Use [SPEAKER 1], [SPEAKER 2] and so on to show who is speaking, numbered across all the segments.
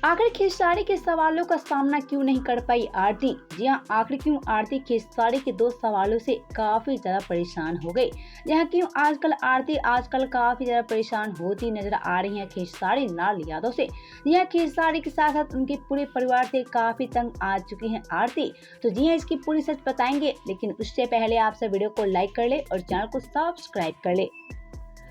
[SPEAKER 1] आखिर खेसारी के सवालों का सामना क्यों नहीं कर पाई आरती? जी हाँ, आखिर क्यों आरती खेसारी के 2 सवालों से काफी ज्यादा परेशान हो गई। जहाँ क्यों आजकल आरती काफी ज्यादा परेशान होती नजर आ रही है खेसारी लाल यादव से। जी हाँ, खेसारी के साथ साथ उनके पूरे परिवार से काफी तंग आ चुकी है आरती। तो जी हाँ, इसकी पूरी सच बताएंगे, लेकिन उससे पहले आपसे वीडियो को लाइक कर ले और चैनल को सब्सक्राइब कर ले।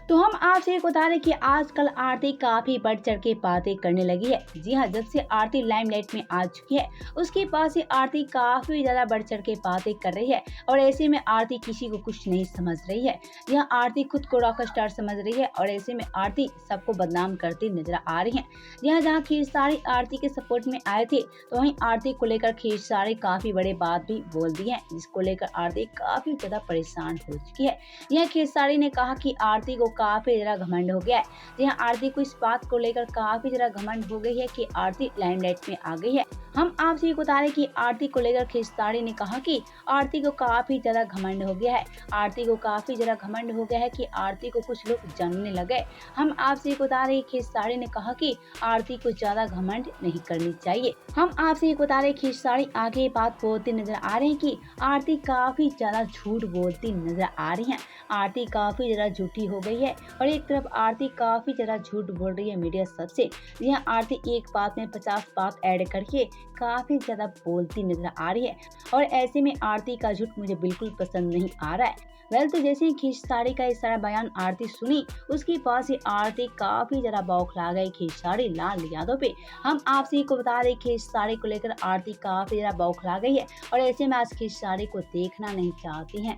[SPEAKER 1] तो हम आपसे एक बता दें कि आजकल आरती काफी बढ़ चढ़ के बातें करने लगी है। जी हाँ, जब से आरती लाइमलाइट में आ चुकी है उसके बाद से आरती काफी ज्यादा बढ़ चढ़ के बातें कर रही है और ऐसे में आरती किसी को कुछ नहीं समझ रही है। यहाँ आरती खुद को रॉक स्टार समझ रही है और ऐसे में आरती सबको बदनाम करती नजर आ रही है। यहाँ जहाँ खेसारी आरती के सपोर्ट में आए थे, तो वहीं आरती को लेकर खेसारी काफी बड़े बात भी बोल दी है, जिसको लेकर आरती काफी ज्यादा परेशान हो चुकी है। यह खेसारी ने कहा कि आरती को काफी ज्यादा घमंड हो गया है। जी हाँ, आरती को इस बात को लेकर काफी ज्यादा घमंड हो गई है कि आरती लाइमलाइट में आ गई है। हम आपसे ये बता रहे कि आरती को लेकर खेसारी ने कहा कि आरती को काफी ज्यादा घमंड हो गया है। आरती को काफी ज्यादा घमंड हो गया है कि आरती को कुछ लोग जानने लगे। हम आपसे ये बता रहे खेसारी ने कहा कि आरती को ज्यादा घमंड नहीं करनी चाहिए। हम आपसे ये बता रहे खेसारी आगे बात बोलते नजर आ रहे हैं कि आरती काफी ज्यादा झूठ बोलती नजर आ रही है। आरती काफी ज्यादा झूठी हो गई है और एक तरफ आरती काफी ज्यादा झूठ बोल रही है मीडिया सबसे। यहाँ आरती एक बात में 50 बात ऐड करके काफी ज्यादा बोलती नजर आ रही है और ऐसे में आरती का झूठ मुझे बिल्कुल पसंद नहीं आ रहा है। तो जैसे ही खेसारी का इस सारा बयान आरती सुनी, उसके बाद से आरती काफी ज्यादा बौखला गई खेसारी लाल यादव पे। हम आपसे को बता रहे खेसारी को लेकर आरती काफी ज्यादा बौखला गई है और ऐसे में आज खेसारी को देखना नहीं चाहती है।